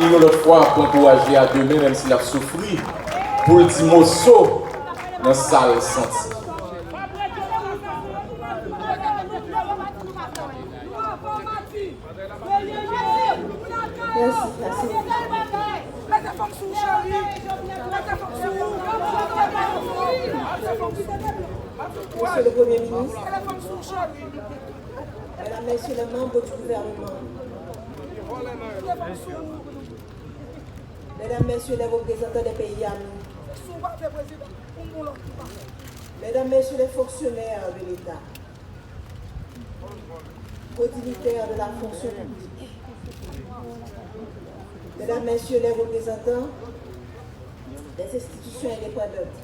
dit l'autre fois pour encourager à demain, même s'il a souffert, pour le dire mot saut dans sa senti. Merci, merci. Monsieur le Premier ministre, Mesdames, Messieurs les membres du gouvernement, Mesdames, Messieurs les représentants des pays amis, Mesdames, Messieurs les fonctionnaires de l'État, co-dignitaires de la fonction publique, Mesdames, Messieurs les représentants des institutions indépendantes,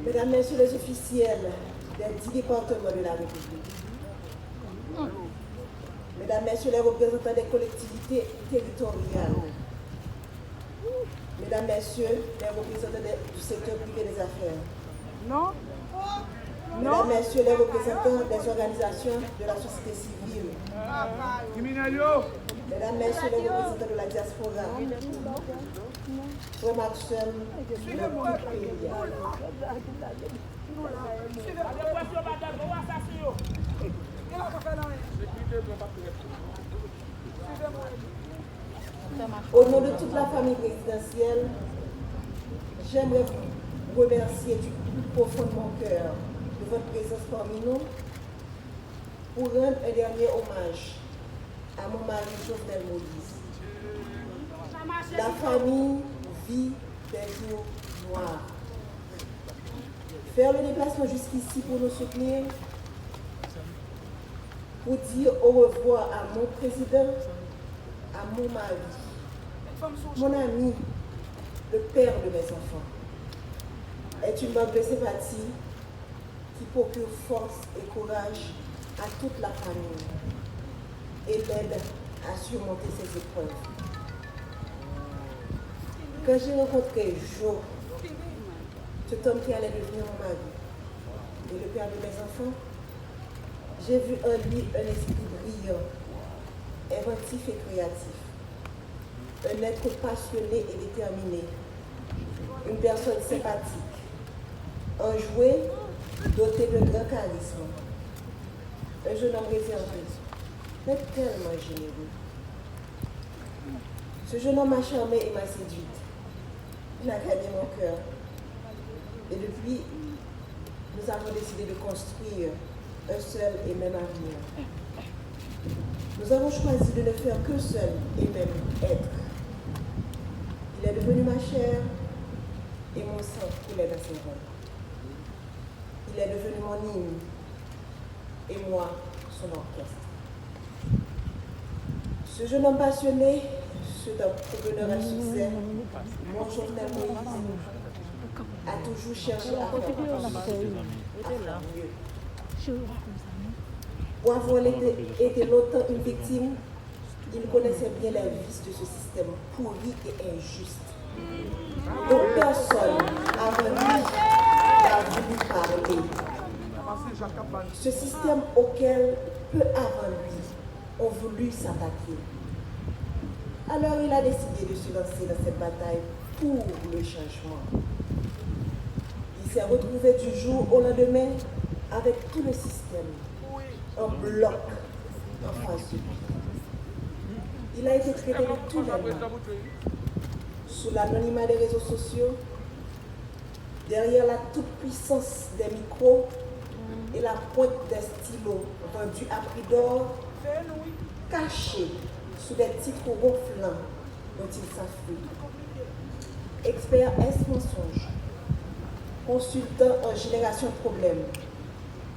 Mesdames, Messieurs les officiels des 10 départements de la République, Mesdames, Messieurs les représentants des collectivités territoriales, Mesdames, Messieurs les représentants du secteur privé des affaires, Mesdames, Messieurs les représentants des organisations de la société civile, Mesdames, Messieurs les représentants de la diaspora, frères Maxime, de tout pays. Au nom de toute la famille présidentielle, j'aimerais vous remercier du plus profond de mon cœur de votre présence parmi nous pour rendre un dernier hommage à mon mari Jovenel Moïse. La famille vit des jours noirs. Faire le déplacement jusqu'ici pour nous soutenir, pour dire au revoir à mon président, à mon mari, mon ami, le père de mes enfants, est une marque de sympathie qui procure force et courage à toute la famille et l'aide à surmonter ces épreuves. Quand j'ai rencontré Jo, cet homme qui allait devenir mon mari et le père de mes enfants, j'ai vu en lui un esprit brillant, inventif et créatif, un être passionné et déterminé, une personne sympathique, enjoué, doté de grand charisme, un jeune homme réservé, mais tellement généreux. Ce jeune homme m'a charmé et m'a séduite. Il a gagné mon cœur. Et depuis, nous avons décidé de construire un seul et même avenir. Nous avons choisi de ne faire qu'un seul et même être. Il est devenu ma chair et mon sang coulait dans ses veines. Il est devenu mon hymne et moi son orchestre. Ce jeune homme passionné, cet entrepreneur à succès, mon Jovenel Moïse, a toujours cherché à faire mieux. Pour avoir été longtemps une victime, il connaissait bien les vices de ce système pourri et injuste. Donc personne avant lui n'a voulu parler. Ce système auquel peu avant lui ont voulu s'attaquer. Alors il a décidé de se lancer dans cette bataille pour le changement. Il s'est retrouvé du jour au lendemain avec tout le système, en bloc, en face de lui. Il a été traité de tous les noms, sous l'anonymat des réseaux sociaux, derrière la toute-puissance des micros et la pointe des stylos vendus à prix d'or, cachés sous des titres ronflants dont il s'affole. Expert S-mensonge, consultant en génération de problèmes,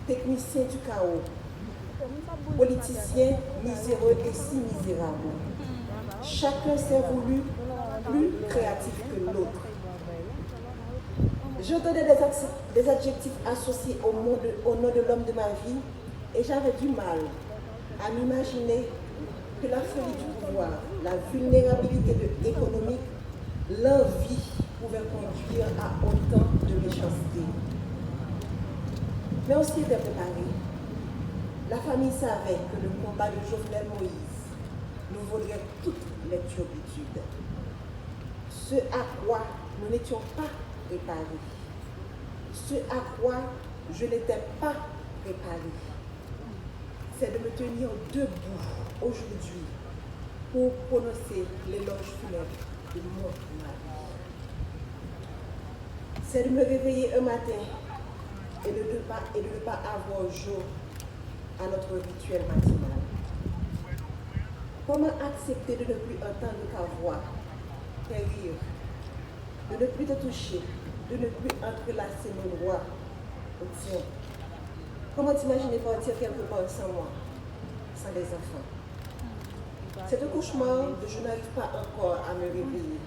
technicien du chaos, politicien miséreux et si misérable. Chacun s'est voulu plus créatif que l'autre. J'entendais des adjectifs associés au nom de l'homme de ma vie et j'avais du mal à m'imaginer que la folie du pouvoir, la vulnérabilité économique, l'envie pouvaient conduire à autant de méchanceté. Mais on s'y était préparé. La famille savait que le combat de Jovenel Moïse nous vaudrait toute les turpitudes. Ce à quoi nous n'étions pas préparés. Ce à quoi je n'étais pas préparé. C'est de me tenir debout aujourd'hui pour prononcer l'éloge funèbre de mon mari. C'est de me réveiller un matin et de ne pas avoir jour à notre rituel matinal. Comment accepter de ne plus entendre ta voix, tes rires, de ne plus te toucher, de ne plus entrelacer nos doigts au tien? Comment t'imaginer partir quelque part sans moi, sans les enfants? C'est un cauchemar que je n'arrive pas encore à me réveiller.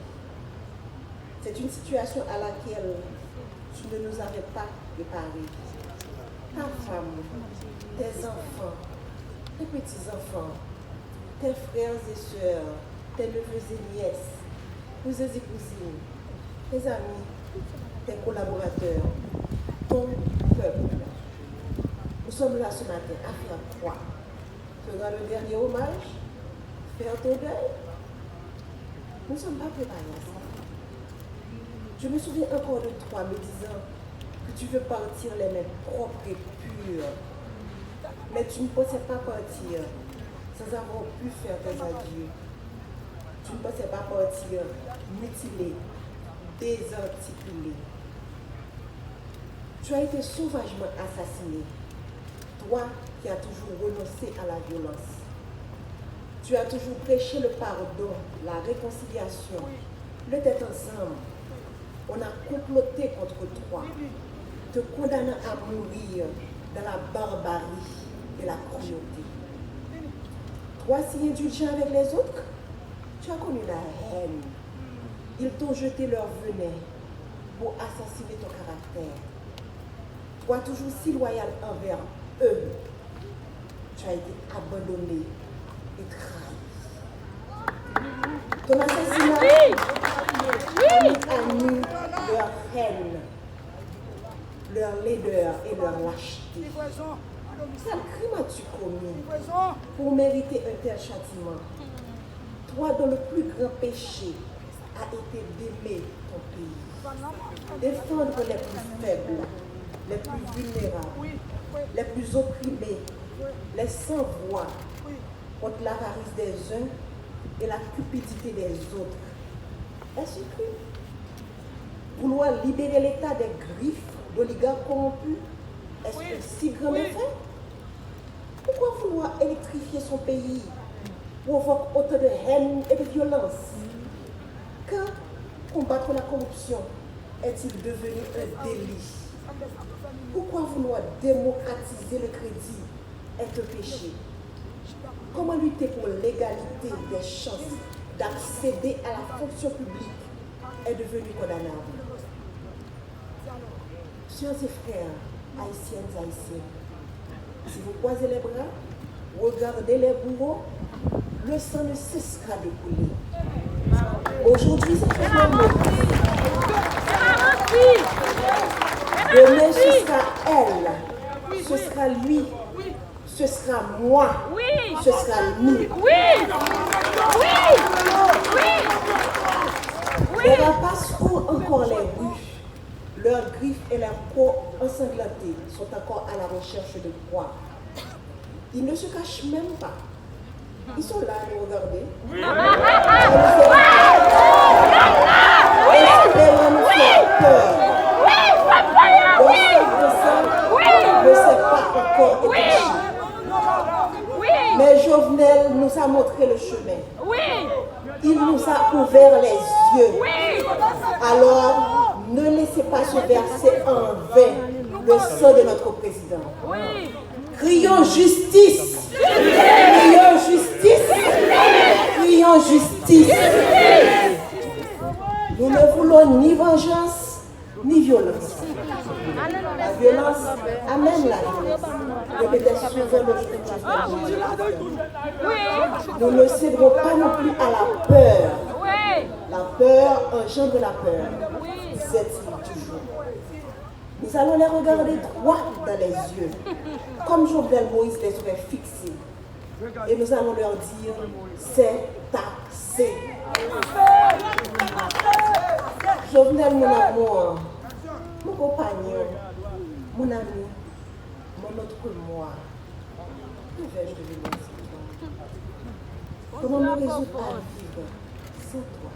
C'est une situation à laquelle tu ne nous avais pas préparés. Ta femme, tes enfants, tes petits-enfants, tes frères et sœurs, tes neveux et nièces, cousins et cousines, tes amis, tes collaborateurs, ton peuple. Nous sommes là ce matin à faire quoi? Te rendre le dernier hommage? Faire ton deuil? Nous ne sommes pas préparés à ça. Je me souviens encore de toi me disant que tu veux partir les mains propres et pures. Mais tu ne pensais pas partir sans avoir pu faire tes adieux. Tu ne pensais pas partir mutilé, désarticulé. Tu as été sauvagement assassiné. Toi qui as toujours renoncé à la violence. Tu as toujours prêché le pardon, la réconciliation, le tête ensemble. On a comploté contre toi, te condamnant à mourir dans la barbarie et la cruauté. Toi si indulgent avec les autres, tu as connu la haine. Ils t'ont jeté leur venin pour assassiner ton caractère. Toi toujours si loyal envers eux, tu as été abandonné et trahi. Ton assassinat a mis à nu leur haine, leur laideur et leur lâcheté. Quel crime as-tu commis pour mériter un tel châtiment? Toi dont le plus grand péché a été d'aimer ton pays, défendre les plus faibles, les plus vulnérables, les plus opprimés, les sans-voix, contre l'avarice des uns et la cupidité des autres. Est-ce que vouloir libérer l'État des griffes d'oligarques corrompus, est-ce un si grand méfait? Pourquoi vouloir électrifier son pays provoque autant de haine et de violence? Quand combattre la corruption est-il devenu un délit? Pourquoi vouloir démocratiser le crédit est un péché? Comment lutter pour l'égalité des chances d'accéder à la fonction publique est devenu condamnable? Chers et frères, haïtiennes et haïtiens, si vous croisez les bras, regardez les bourreaux, le sang ne cessera de couler. Aujourd'hui, c'est un moment. Demain, ce sera elle, ce sera lui, ce sera moi, ce sera nous. Les rapaces courent encore les rues. Leurs griffes et leurs peaux ensanglantées sont encore à la recherche de proie. Ils ne se cachent même pas. Ils sont là à nous regarder. Espérant nous faire peur. Leur sang ne s'est pas encore étanché. Mais Jovenel nous a montré le chemin. Il nous a ouvert les yeux. Alors, ne laissez pas se verser en vain le sang de notre président. Crions justice. Crions justice. Crions justice. Nous ne voulons ni vengeance, ni violence. La violence amène la violence. Répétez souvent le Nous ne céderons pas non plus à la peur. La peur engendre la peur. Disait-il toujours. Nous allons les regarder droit dans les yeux, comme Jovenel Moïse les aurait fixés. Et nous allons leur dire, c'est taxé. Jovenel, mon amour, mon compagnon, mon ami, mon autre moi, que vais-je devenir sans toi? Comment me résoudre à vivre sans toi?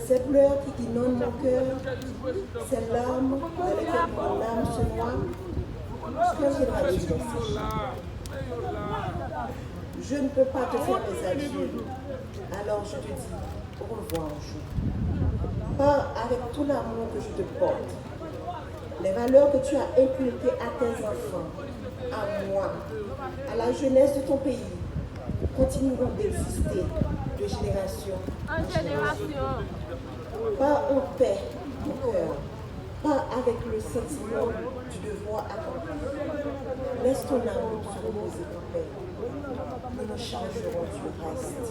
Ces pleurs qui inondent mon cœur, ces larmes dans lesquelles mon âme se noie, que viendra dire je ne peux pas te faire mes adieux, alors je te dis au revoir un jour. Pas avec tout l'amour que je te porte, les valeurs que tu as inculquées à tes enfants, à moi, à la jeunesse de ton pays, continueront d'exister de génération en génération. Pas en paix, mon cœur, pas avec le sentiment du devoir accompli. Laisse ton amour se reposer en paix. Nous nous chargerons du reste.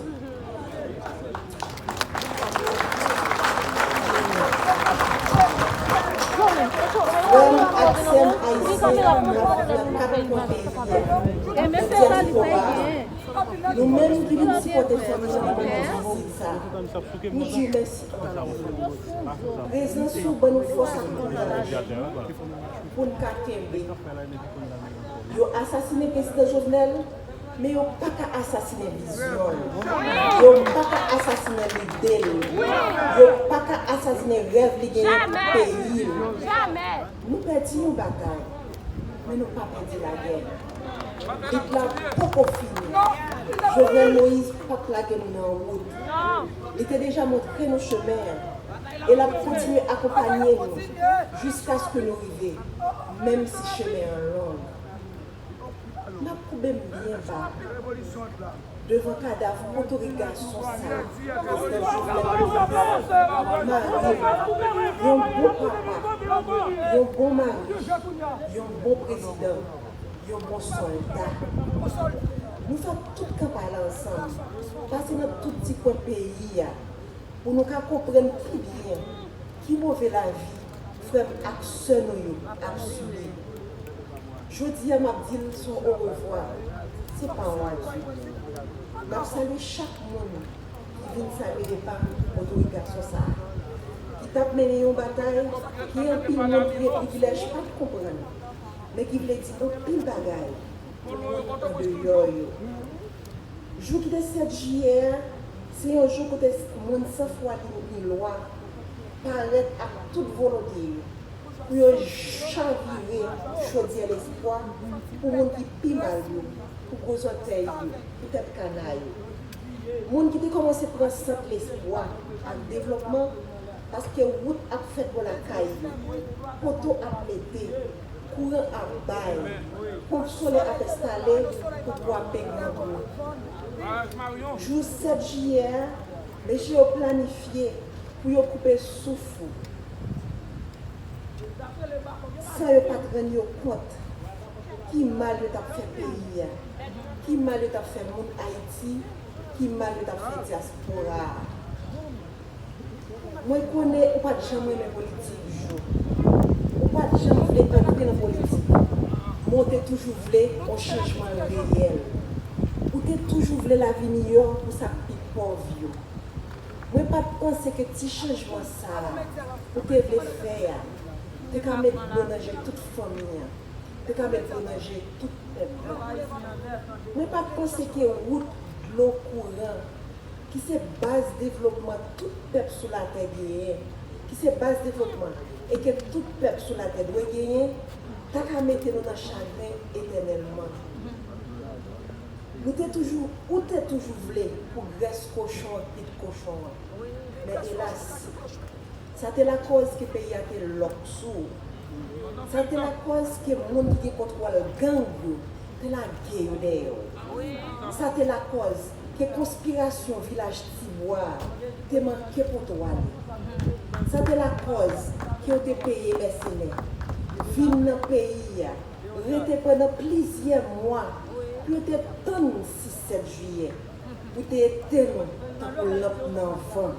Nous-mêmes qui nous supportons ça, nous disons merci. Présence sur bonne force pour nous capter. Ils ont assassiné le président Jovenel, mais ils n'ont pas qu'à assassiner Vision. Ils n'ont pas qu'à assassiner l'idée. Ils n'ont pas qu'à assassiner le rêve du pays. Jamais. Nous perdons une bataille, mais nous n'avons pas perdu la guerre. Il n'a pas fini. Jovenel Moïse n'a pas la guerre dans la route. Il était déjà montré nos chemins. Il a continué à accompagner nous jusqu'à ce que nous arrivions, même si le chemin est long. Nous avons bien bas devant le cadavre autorégation ça. Un bon papa, un bon mari, un bon président, un bon soldat. Nous faisons tout le campagne ensemble, parce que dans tout petit coin pays, pour nous comprendre plus bien qui mauvais la vie, frère, action absolue. Je dis à ma ville son au revoir, ce n'est pas un adieu. Je salue chaque monde qui vient saluer les parents d'autorégation ça. Qui tape mené une bataille, qui est un pile monde qui est privilège, pas de comprendre, mais qui veut dire un pile bagaille. De yo-yo. Le jour qui est 7 juillet, c'est un jour où le monde sans foi de loi paraît à toute volonté pour chavirer, choisir l'espoir pour les gens qui piment mal, pour gros orteils, pour tête canaille. Les gens qui ont commencé à prendre l'espoir en développement parce que la route a fait pour la caille, poteau a pété, courant à bail, pour le soleil a installé pour pouvoir payer le jour 7 juillet, les gens ont planifié pour couper le souffle. Ça ne pas rendre compte qui mal a fait pays, qui mal a fait le monde Haïti, qui mal a fait diaspora. Moi, je connais pas de jamais les politiques. Pas de gens qui veulent entrer dans la politique. Moi, je toujours voulu un changement réel. Ou tu toujours voulu la vie meilleure pour sa petite pauvre. Moi, je ne pense que petit changement ça, pour te faire, tu peux mettre ménager toute famille, tu peux mettre ménager tout peuple. Moi, je pense que route, l'eau courant, qui c'est base développement, tout peuple sur la terre gagne, qui c'est base développement. Et que tout peuple sur la terre doit gagner, tu as mettre nous dans le chagrin éternellement. Où tu toujours voulu pour rester cochon, petit cochon. Mais hélas, c'était la cause que le pays a été l'oxo. C'était la cause que le monde qui contrôle le gang, c'est la guerre. C'était la cause que la conspiration village Tibois te manqué pour toi. C'était la cause qui ont payé les mercenaires. Vivre dans le pays, rester pendant plusieurs mois, pour te attendre le 6-7 juillet, pour te attendre pour l'enfant.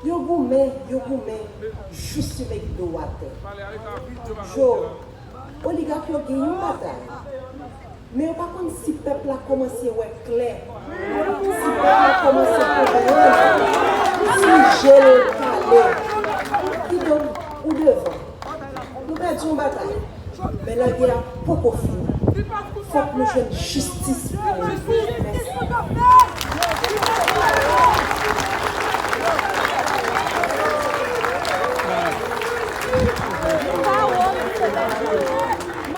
Yo goumé, juste avec droite. Jo, oligarque ont gagné une bataille. Mais par contre, si le peuple a commencé à être clair, si le peuple a commencé à comprendre, si j'ai le calé, qui donne ou devant, nous perdons une bataille. Mais la guerre, pour qu'on finisse, il faut que nous fassions justice pour nous. Merci.